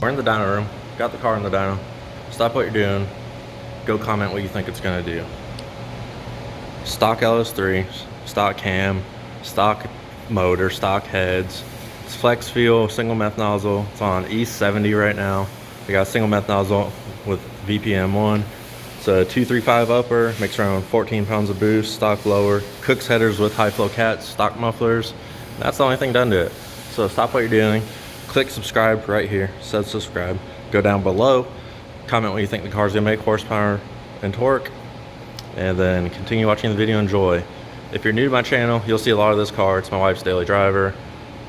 We're in the dyno room. Got the car in the dyno. Stop what you're doing. Go comment what you think it's gonna do. Stock LS3, stock cam, stock motor, stock heads. It's flex fuel, single meth nozzle. It's on E70 right now. We got single meth nozzle with VPM1. It's a 235 upper, makes around 14 pounds of boost, stock blower. Kooks headers with high flow cats, stock mufflers. That's the only thing done to it. So stop what you're doing. Click subscribe right here, says subscribe. Go down below, comment what you think the car's gonna make, horsepower and torque, and then continue watching the video, enjoy. If you're new to my channel, you'll see a lot of this car. It's my wife's daily driver.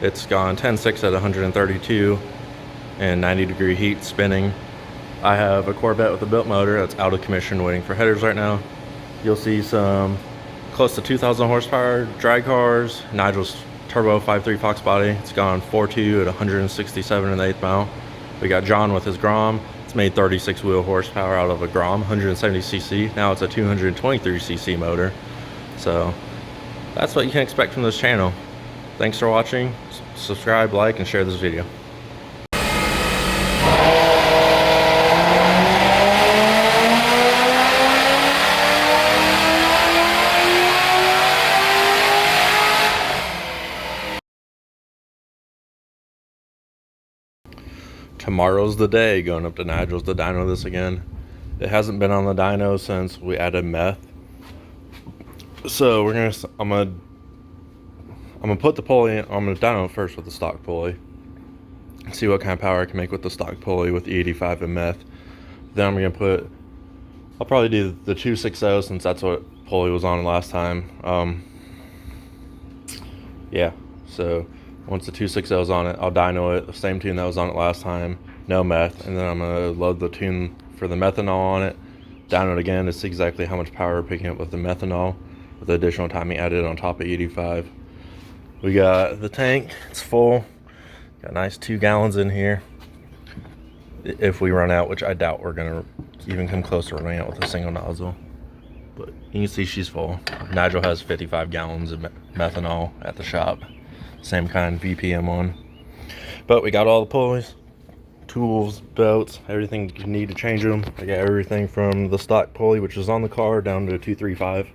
It's gone 10.6 at 132 and 90-degree heat spinning. I have a Corvette with a built motor that's out of commission waiting for headers right now. You'll see some close to 2,000 horsepower drag cars. Nigel's turbo 5.3 Fox body. It's gone 4.2 at 167 in the 8th mile. We got John with his Grom. It's made 36 wheel horsepower out of a Grom, 170cc. Now it's a 223cc motor. So that's what you can expect from this channel. Thanks for watching. Subscribe, like, and share this video. Tomorrow's the day, going up to Nigel's to dyno this again. It hasn't been on the dyno since we added meth. So I'm gonna put the pulley in. I'm gonna dyno it first with the stock pulley. See what kind of power I can make with the stock pulley with E85 and meth. Then I'll probably do the 260 since that's what pulley was on last time. Yeah, so once the 260 is on it, I'll dyno it, the same tune that was on it last time, no meth, and then I'm gonna load the tune for the methanol on it, dyno it again to see exactly how much power we're picking up with the methanol, with the additional timing added on top of 85. We got the tank, it's full, got a nice 2 gallons in here. If we run out, which I doubt we're gonna even come close to running out with a single nozzle. But you can see she's full. Nigel has 55 gallons of methanol at the shop. Same kind, VPM1. But we got all the pulleys, tools, belts, everything you need to change them. I got everything from the stock pulley, which is on the car, down to 235.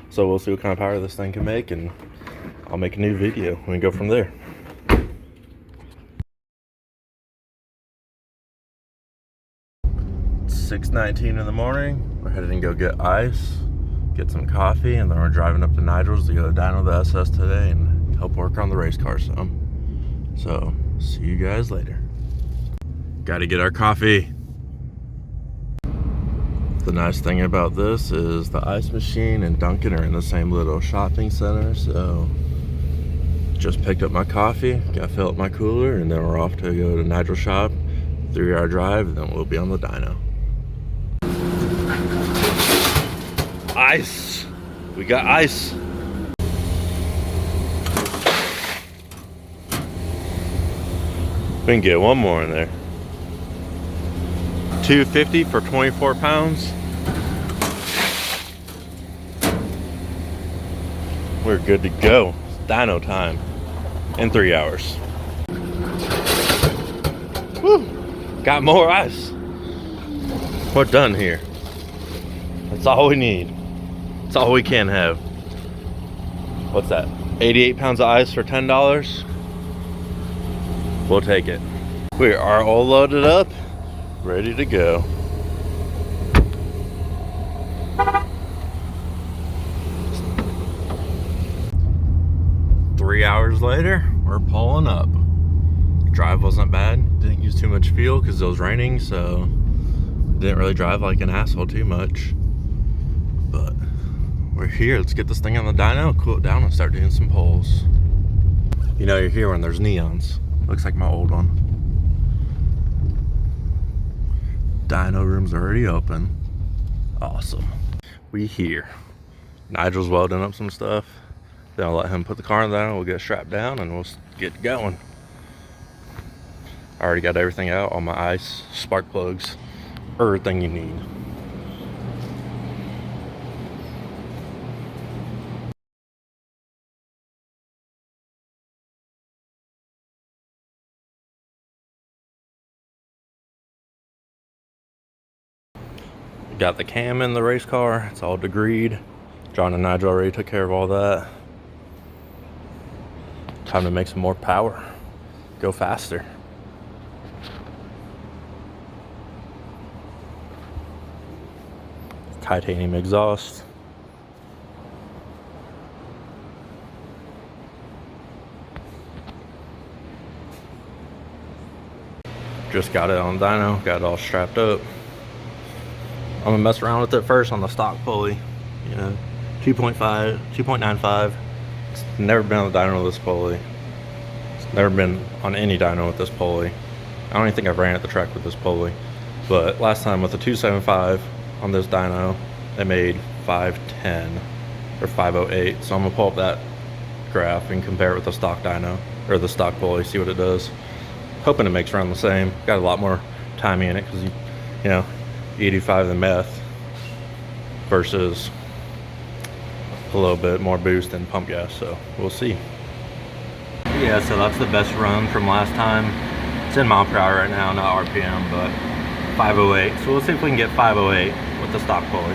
So we'll see what kind of power this thing can make, and I'll make a new video and we go from there. It's 6:19 in the morning. We're heading to go get ice, get some coffee, and then we're driving up to Nigel's to go dyno the SS today and help work on the race car some. So see you guys later. Gotta get our coffee. The nice thing about this is the ice machine and Dunkin' are in the same little shopping center. So just picked up my coffee, gotta fill up my cooler, and then we're off to go to Nigel's shop. 3-hour drive, and then we'll be on the dyno. Ice. We got ice. We can get one more in there. $2.50 for 24 pounds. We're good to go. It's dyno time in 3 hours. Woo! Got more ice. We're done here. That's all we need. That's all we can have. What's that? 88 pounds of ice for $10? We'll take it. We are all loaded up, ready to go. Three hours later, we're pulling up. Drive wasn't bad. Didn't use too much fuel because it was raining, so didn't really drive like an asshole too much. But we're here. Let's get this thing on the dyno, cool it down, and start doing some pulls. You know you're here when there's neons. Looks like my old one. Dyno room's already open. Awesome. We here. Nigel's welding up some stuff. Then I'll let him put the car in the dyno. We'll get strapped down and we'll get going. I already got everything out. All my ice, spark plugs, everything you need. Got the cam in the race car. It's all degreed. John and Nigel already took care of all that. Time to make some more power. Go faster. Titanium exhaust. Just got it on dyno, got it all strapped up. I'm gonna mess around with it first on the stock pulley. You know, 2.5, 2.95. It's never been on the dyno with this pulley. It's never been on any dyno with this pulley. I don't even think I've ran at the track with this pulley. But last time with the 275 on this dyno, it made 510 or 508. So I'm gonna pull up that graph and compare it with the stock dyno or the stock pulley, see what it does. Hoping it makes around the same. Got a lot more timing in it because you know, 85 the meth versus a little bit more boost in pump gas, so we'll see. Yeah, so that's the best run from last time. It's in mile per hour right now, not RPM, but 508. So we'll see if we can get 508 with the stock pulley.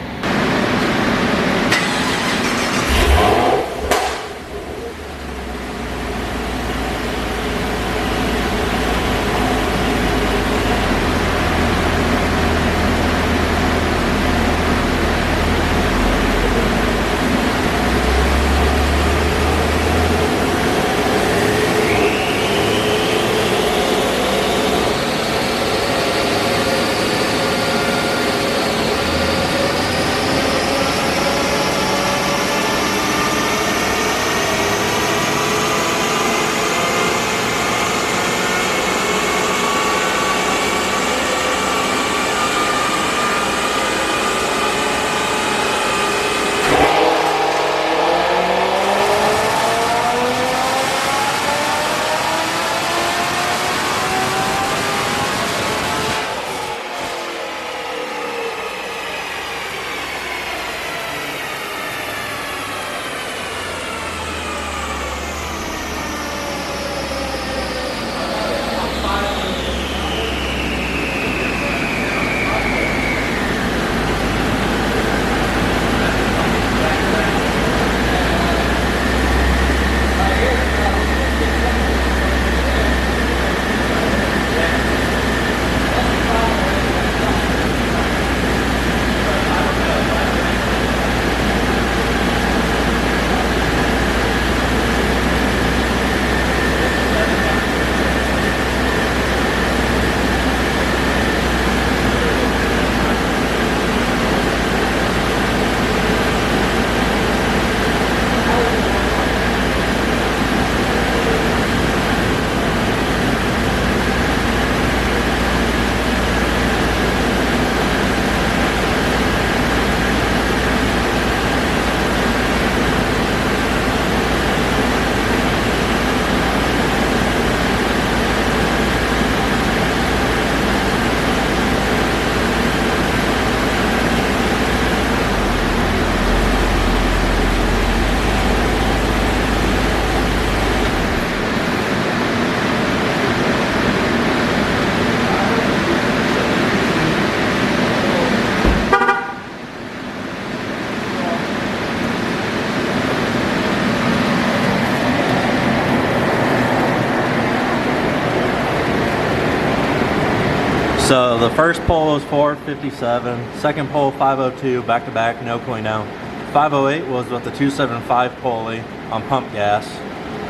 So the first pull was 457, second pull 502, back to back, no cooling down. 508 was with the 275 pulley on pump gas.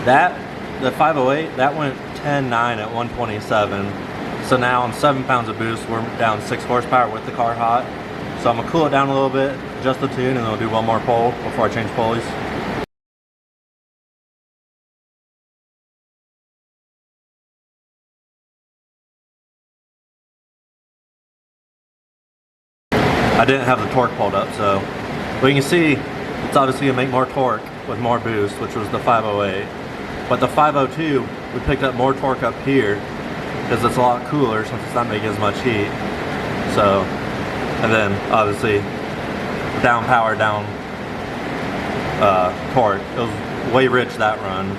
The 508, that went 10.9 at 127. So now on 7 pounds of boost, we're down 6 horsepower with the car hot. So I'm gonna cool it down a little bit, adjust the tune, and then we'll do one more pull before I change pulleys. I didn't have the torque pulled up, so but you can see it's obviously gonna make more torque with more boost, which was the 508. But the 502, we picked up more torque up here because it's a lot cooler since it's not making as much heat. So, and then obviously down power, down torque. It was way rich that run.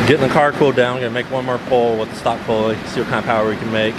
Getting the car cooled down, gonna make one more pull with the stock pulley, see what kind of power we can make.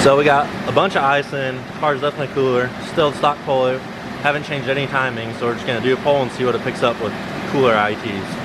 So we got a bunch of ice in, the car's definitely cooler, still stock pulley, haven't changed any timing, so we're just gonna do a pull and see what it picks up with cooler ITs.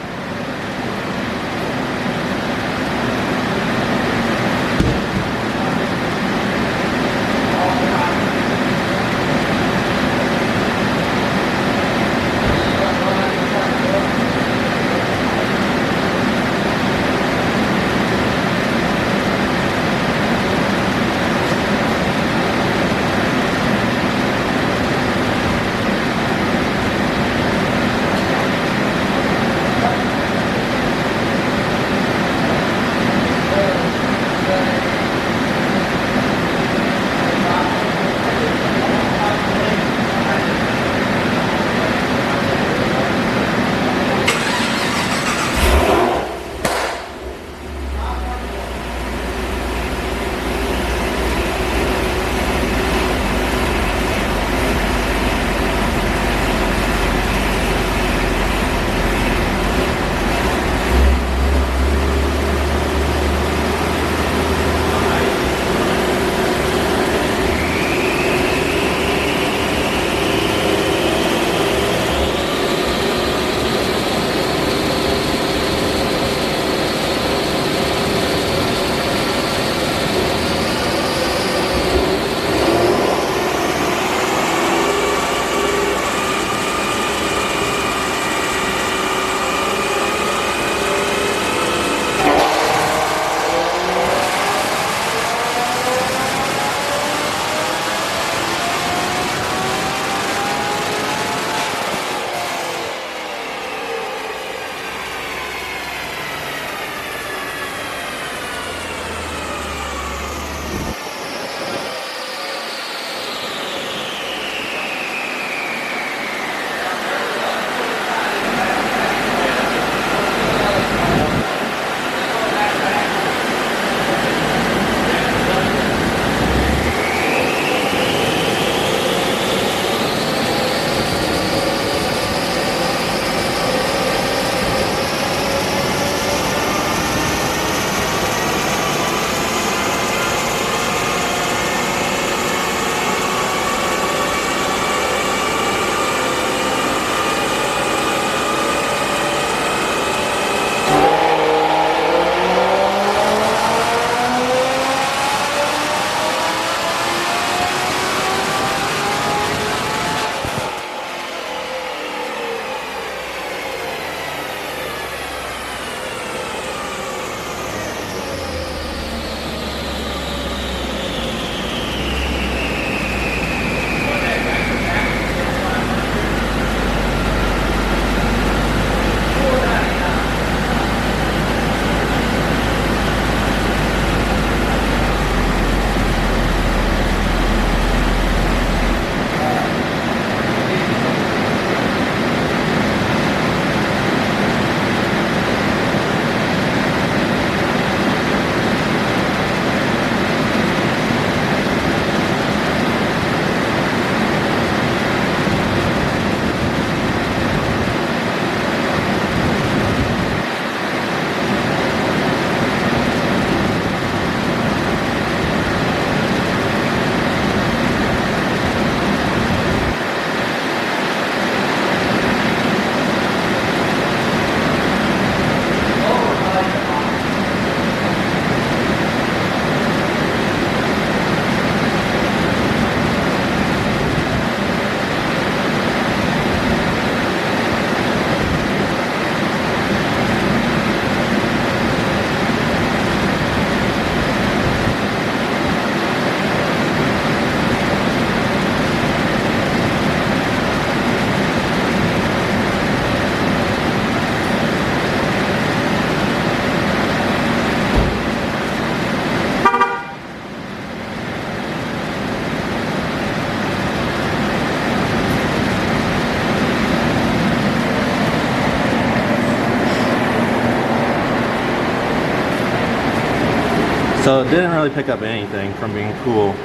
So it didn't really pick up anything from being cool.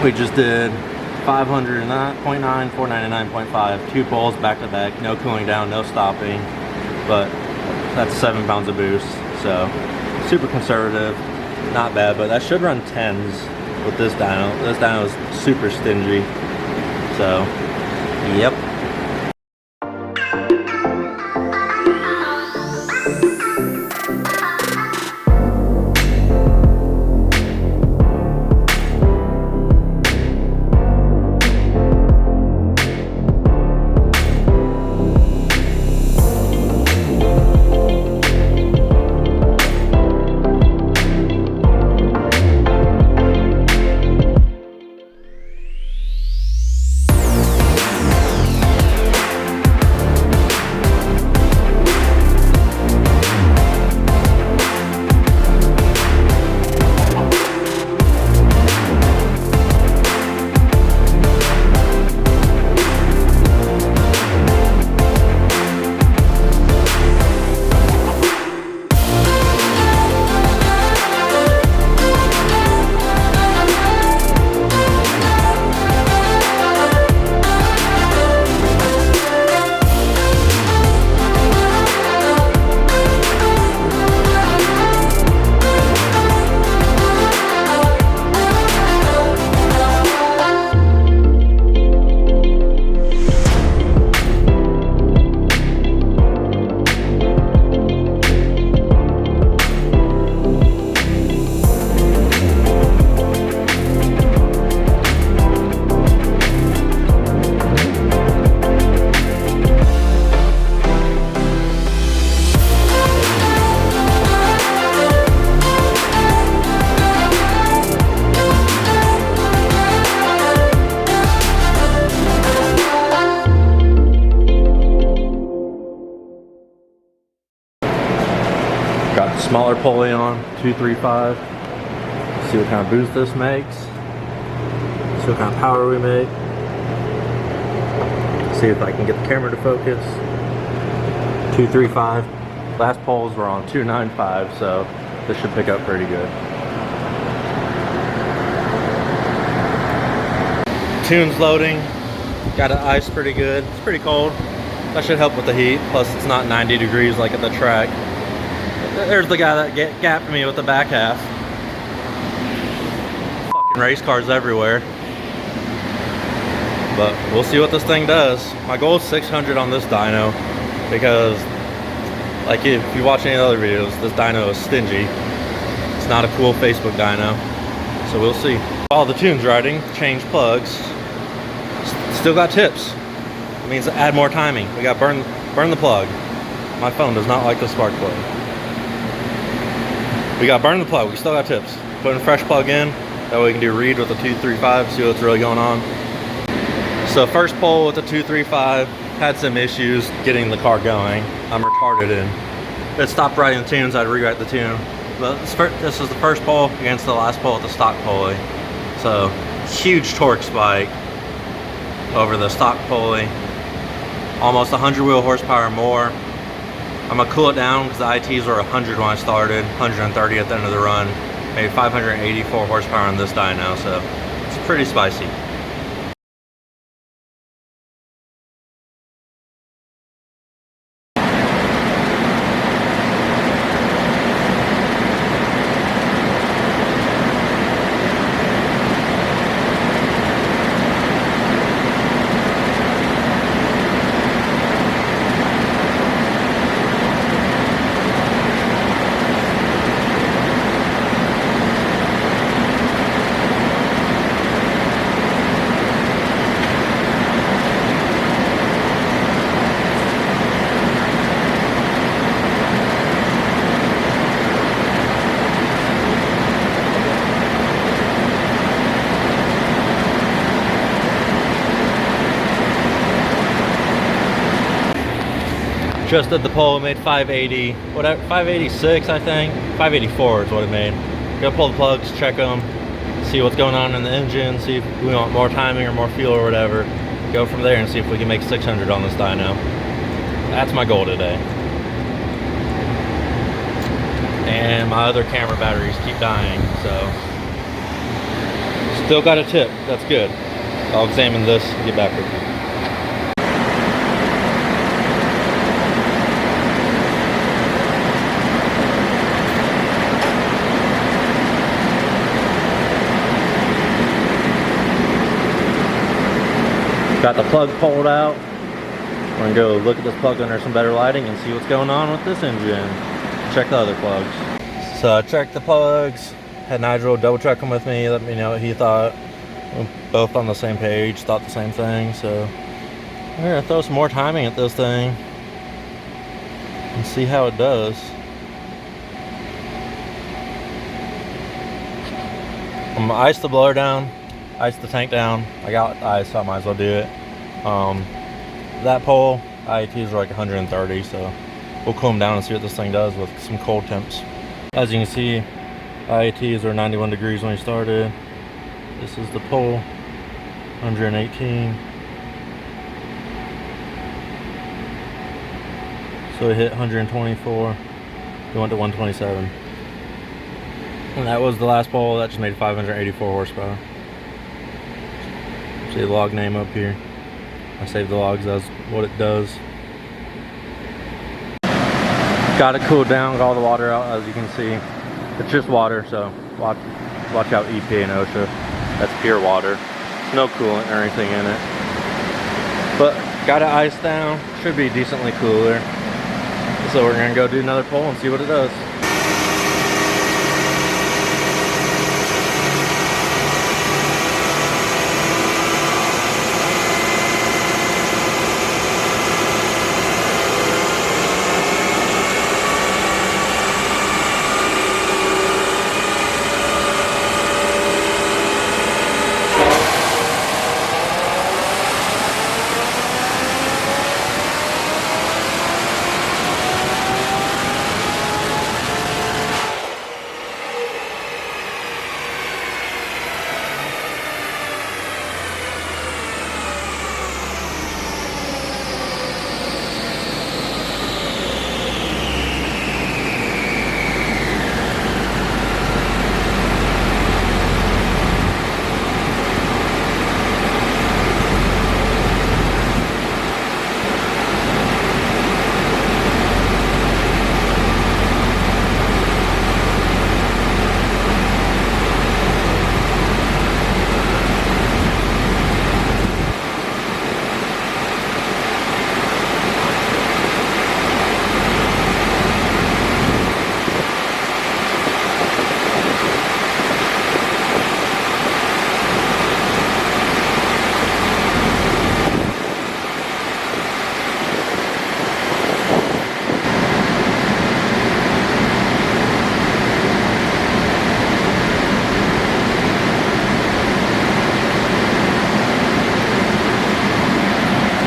We just did 500.9, 499.5, 2 pulls back to back, no cooling down, no stopping, but that's 7 pounds of boost, so super conservative. not bad, but that should run 10s with this dyno. This dyno is super stingy. So, yep. Got the smaller pulley on, 235. See what kind of boost this makes. See what kind of power we make. See if I can get the camera to focus. 235. Last poles were on 295, so this should pick up pretty good. Tune's loading. Got it iced pretty good. It's pretty cold. That should help with the heat. Plus it's not 90 degrees like at the track. There's the guy that gapped me with the back half. Fucking race cars everywhere. But we'll see what this thing does. My goal is 600 on this dyno because, like, if you watch any other videos, this dyno is stingy. It's not a cool Facebook dyno. So we'll see. All the tunes riding, change plugs. Still got tips. It means add more timing. We got burn the plug. My phone does not like the spark plug. We got burn the plug. We still got tips. Putting a fresh plug in. That way we can do read with the 235. See what's really going on. So first pull with the 235. Had some issues getting the car going. I'm retarded in. It stopped writing the tunes. I'd rewrite the tune. But this is the first pull against the last pull with the stock pulley. So huge torque spike over the stock pulley. Almost 100 wheel horsepower more. I'm gonna cool it down because the ITs were 100 when I started, 130 at the end of the run. Maybe 584 horsepower on this dyno, so it's pretty spicy. Just did the pull, made 580, whatever, 586 I think, 584 is what it made. Go pull the plugs, check them, see what's going on in the engine, see if we want more timing or more fuel or whatever. Go from there and see if we can make 600 on this dyno. That's my goal today. And my other camera batteries keep dying, so. Still got a tip, that's good. I'll examine this and get back with you. Got the plug pulled out. We're gonna go look at this plug under some better lighting and see what's going on with this engine. Check the other plugs. So I checked the plugs, had Nigel double check them with me, let me know what he thought. We're both on the same page, thought the same thing, so we're gonna throw some more timing at this thing and see how it does. I'm gonna ice the blower down, ice the tank down. I got ice, so I might as well do it. That pole, IATs are like 130, so we'll cool them down and see what this thing does with some cold temps. As you can see, IATs are 91 degrees when we started. This is the pole, 118. So it hit 124, it went to 127. And that was the last pole. That just made 584 horsepower. See the log name up here. I saved the logs, that's what it does. Got it cooled down, got all the water out, as you can see. It's just water, so watch out EPA and OSHA. That's pure water. No coolant or anything in it. But got it iced down, should be decently cooler. So we're gonna go do another pole and see what it does.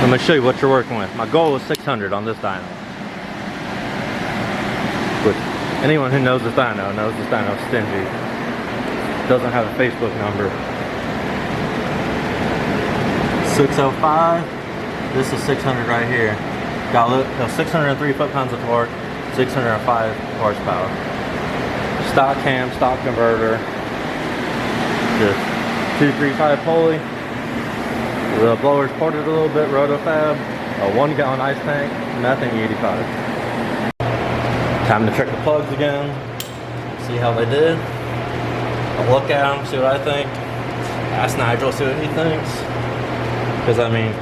I'm gonna show you what you're working with. My goal is 600 on this dyno. But anyone who knows this dyno knows this dyno is stingy. Doesn't have a Facebook number. 605. This is 600 right here. Got 603 foot-pounds of torque, 605 horsepower. Stock cam, stock converter. Just 235 pulley. The blower's ported a little bit, rotofab, a 1 gallon ice tank, methane 85. Time to check the plugs again, see how they did. I'll look at them, see what I think. Ask Nigel, see what he thinks. Because I mean,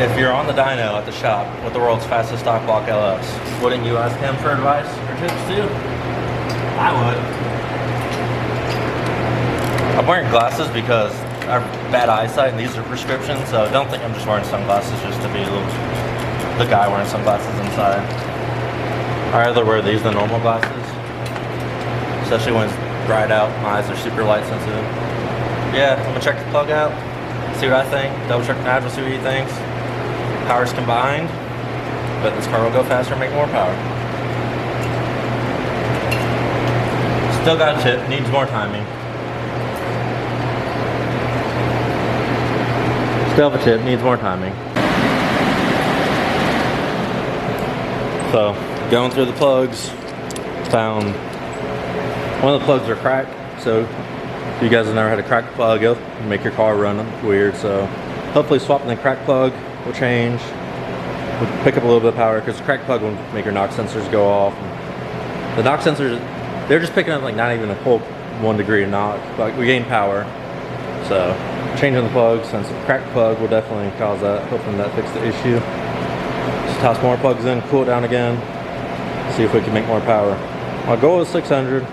if you're on the dyno at the shop with the world's fastest stock block LS, wouldn't you ask him for advice or tips too? I would. I'm wearing glasses because I have bad eyesight and these are prescriptions, so don't think I'm just wearing sunglasses just to be the guy wearing sunglasses inside. I rather wear these than normal glasses, especially when it's dried out. My eyes are super light sensitive. Yeah, I'm gonna check the plug out, see what I think, double check the Nigel, see what he thinks. Power's combined, but this car will go faster and make more power. Still got a tip, needs more timing. Still have a tip, needs more timing. So, going through the plugs, found one of the plugs are cracked. So, if you guys have never had a cracked plug, it'll make your car run weird. So, hopefully swapping the cracked plug will change. We'll pick up a little bit of power because the cracked plug will make your knock sensors go off. The knock sensors, they're just picking up like not even a full 1 degree of knock, but we gain power. So changing the plug, since a cracked plug will definitely cause that. Hoping that fixed the issue. Just toss more plugs in, cool it down again, see if we can make more power. My goal is 600.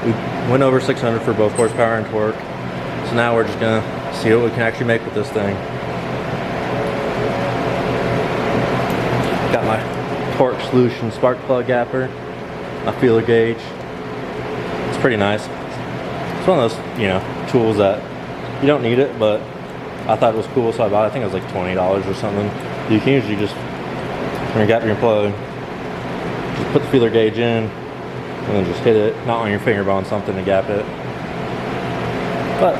We went over 600 for both horsepower and torque. So now we're just gonna see what we can actually make with this thing. Got my torque solution spark plug gapper, my feeler gauge. It's pretty nice. It's one of those, you know, tools that you don't need it, but I thought it was cool, so I bought it. I think it was like $20 or something. You can usually just, when you're gapping your plug, just put the feeler gauge in and then just hit it, not on your finger, but on something to gap it. But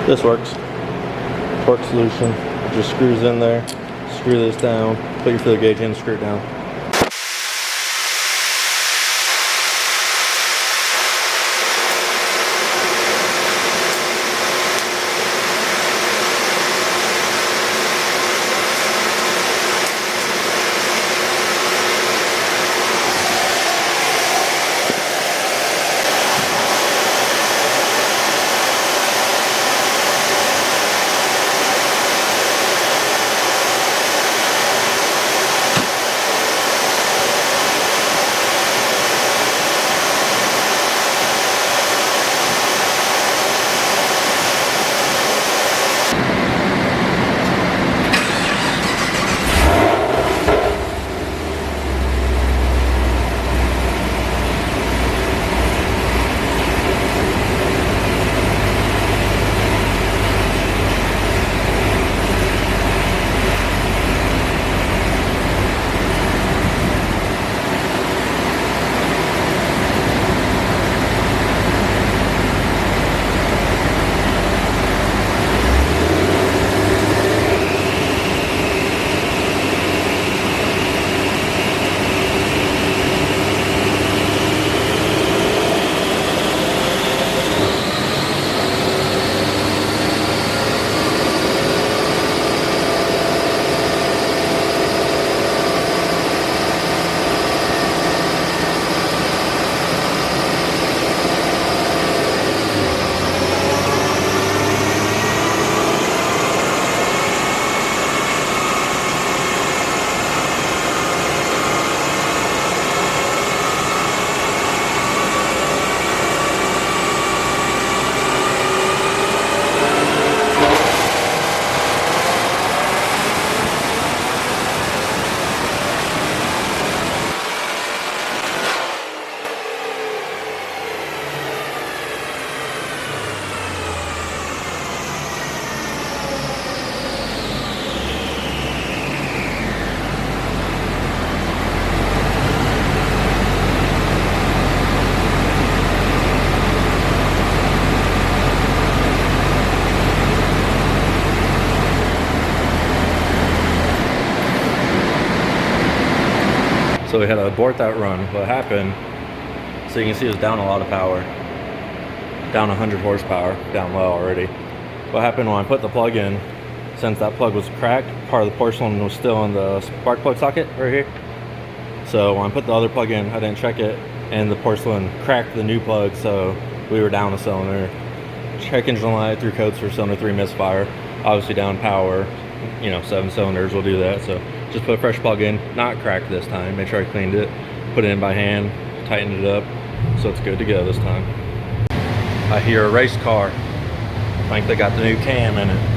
this works. Torque solution, it just screws in there. Screw this down, put your feeler gauge in, screw it down. So we had to abort that run. What happened, so you can see it was down a lot of power. Down 100 horsepower, down low already. What happened when I put the plug in, since that plug was cracked, part of the porcelain was still in the spark plug socket right here. So when I put the other plug in, I didn't check it, and the porcelain cracked the new plug, so we were down a cylinder. Check engine light, through codes for cylinder 3 misfire. Obviously down power, you know, 7 cylinders will do that. So just put a fresh plug in, not cracked this time. Make sure I cleaned it, put it in by hand, tightened it up, so it's good to go this time. I hear a race car. I think they got the new cam in it.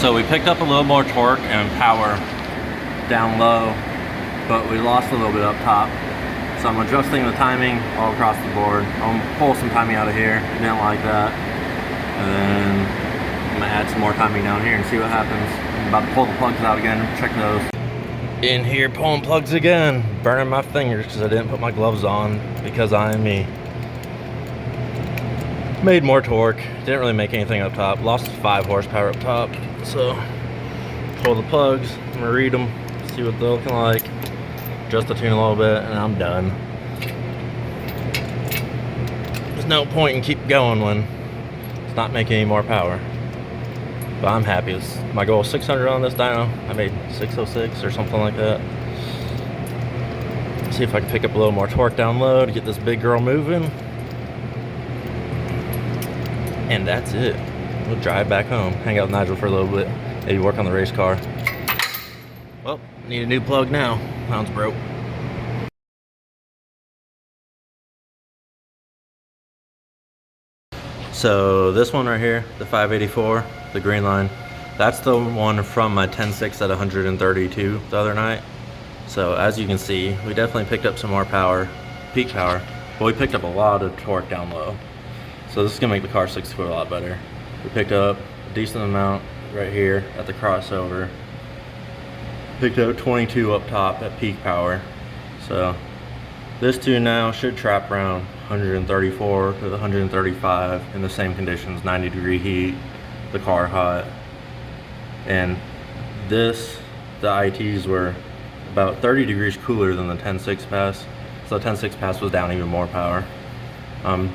So we picked up a little more torque and power down low, but we lost a little bit up top. So I'm adjusting the timing all across the board. I'll pull some timing out of here. Didn't like that. And then I'm gonna add some more timing down here and see what happens. I'm about to pull the plugs out again, check those. In here pulling plugs again, burning my fingers because I didn't put my gloves on because I am me. Made more torque, didn't really make anything up top. Lost 5 horsepower up top. So pull the plugs, I'm gonna read them, see what they're looking like. Adjust the tune a little bit and I'm done. There's no point in keep going when it's not making any more power. But I'm happy. My goal is 600 on this dyno. I made 606 or something like that. See if I can pick up a little more torque down low to get this big girl moving. And that's it. We'll drive back home, hang out with Nigel for a little bit, maybe work on the race car. Well, need a new plug now. That one's broke. So this one right here, the 584, the green line, that's the one from my 10.6 at 132 the other night. So as you can see, we definitely picked up some more power, peak power, but we picked up a lot of torque down low. So this is gonna make the car 6 foot a lot better. We picked up a decent amount right here at the crossover. Picked up 22 up top at peak power. So this tune now should trap around 134 to the 135 in the same conditions, 90-degree heat, the car hot. And this, the ITs were about 30 degrees cooler than the 10.6 pass. So the 10.6 pass was down even more power.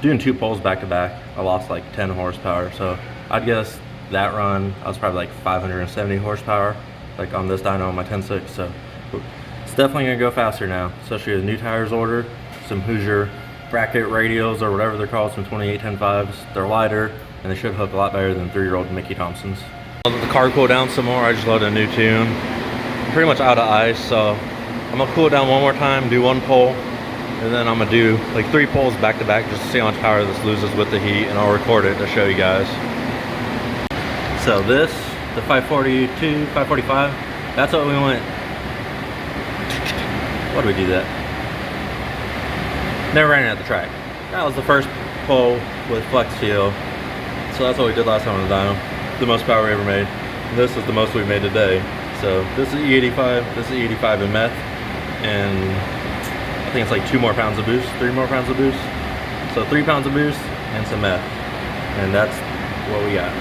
Doing 2 poles back to back, I lost like 10 horsepower. So I'd guess that run, I was probably like 570 horsepower, like on this dyno on my 10.6. So it's definitely gonna go faster now, especially with new tires ordered, some Hoosier bracket radials or whatever they're called, some 28-10.5s. They're lighter and they should hook a lot better than 3-year-old Mickey Thompsons. I'll let the car cool down some more. I just loaded a new tune. I'm pretty much out of ice, so I'm gonna cool it down one more time, do 1 pole, and then I'm gonna do like 3 poles back to back just to see how much power this loses with the heat, and I'll record it to show you guys. So this, the 542, 545, that's what we went. Why do we do that? Never ran it at the track. That was the first pole with flex feel. So that's what we did last time on the dyno. The most power we ever made. This is the most we've made today. So this is E85, this is E85 in meth, and I think it's like 2 more pounds of boost, 3 more pounds of boost. So 3 pounds of boost and some meth. And that's what we got.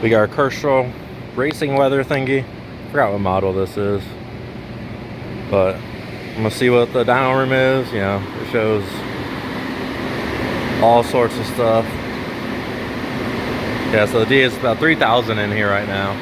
We got our Kershaw racing weather thingy. Forgot what model this is. But I'm gonna see what the dyno room is. You know, it shows all sorts of stuff. Yeah, so the D is about 3,000 in here right now.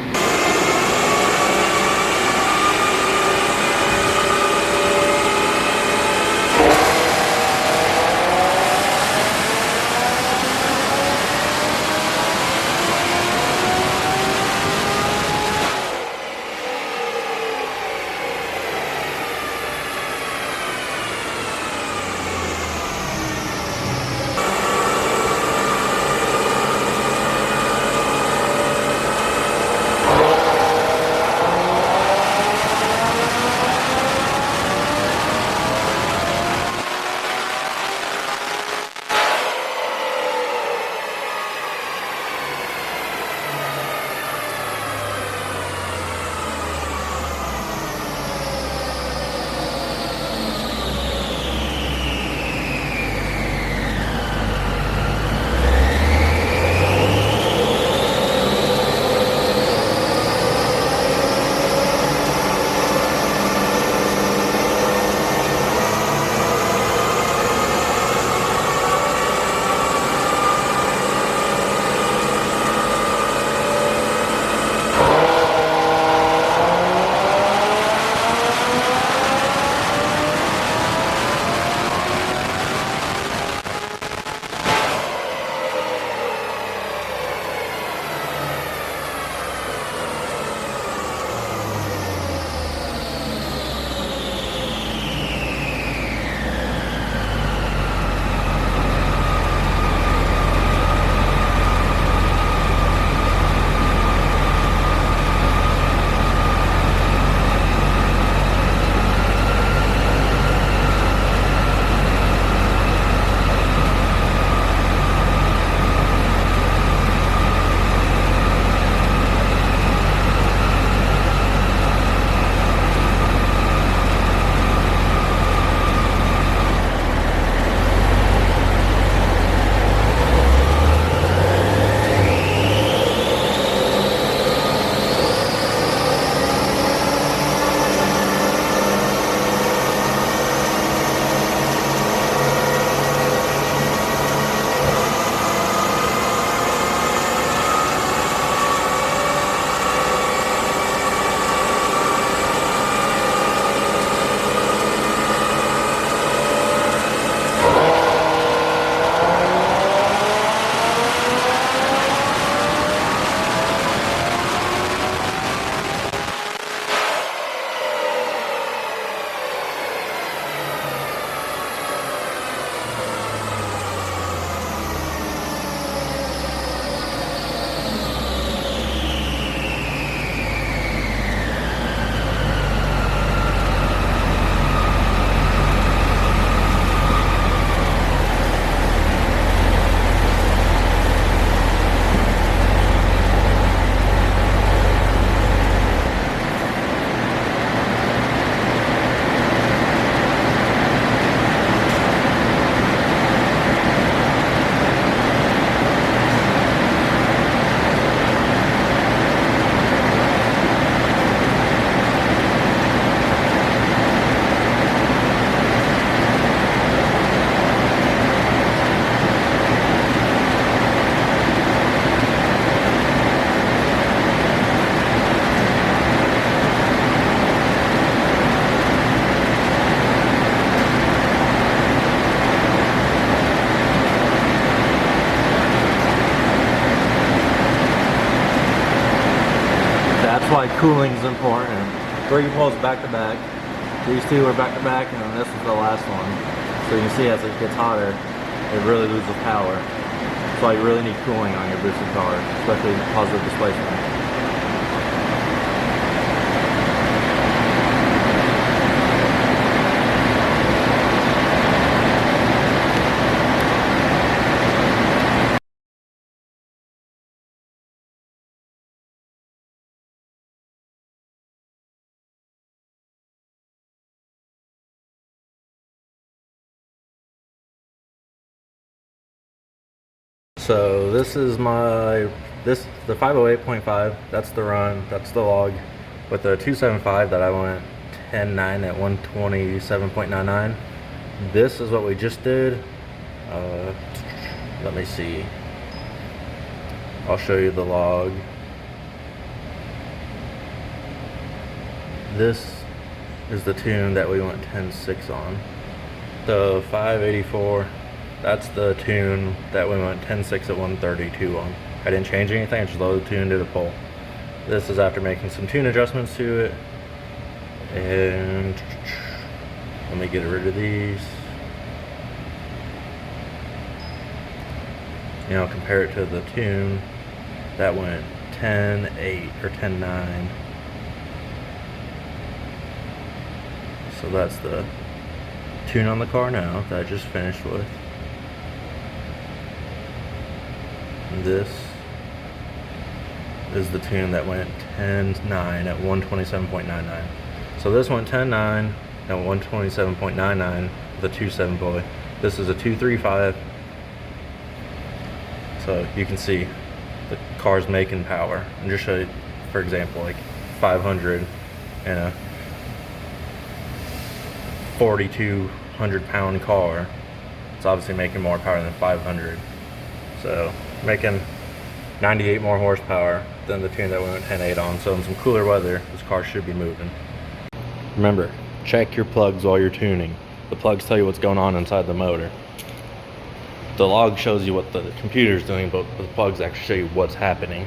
cooling is important. 3 poles back to back. These 2 are back to back, and then this is the last one. So you can see as it gets hotter, it really loses power. That's why you really need cooling on your boosted car, especially positive displacement. So this is the 508.5, that's the run, that's the log. With the 275 that I went 10.9 at 127.99. This is what we just did. Let me see. I'll show you the log. This is the tune that we went 10.6 on. So 584. That's the tune that we went 10.6 at 132 on. I didn't change anything, I just loaded the tune to the pole. This is after making some tune adjustments to it. And let me get rid of these. You know, compare it to the tune that went 10.8 or 10.9. So that's the tune on the car now that I just finished with. This is the tune that went 10.9 at 127.99. So this went 10.9 at 127.99 with a 2.7 pulley. This is a 2.35. So you can see the car's making power. And just show you, for example, like 500 and a 4,200 pound car. It's obviously making more power than 500. So making 98 more horsepower than the tune that we went 10.8 on. So in some cooler weather, this car should be moving. Remember, check your plugs while you're tuning. The plugs tell you what's going on inside the motor. The log shows you what the computer's doing, but the plugs actually show you what's happening.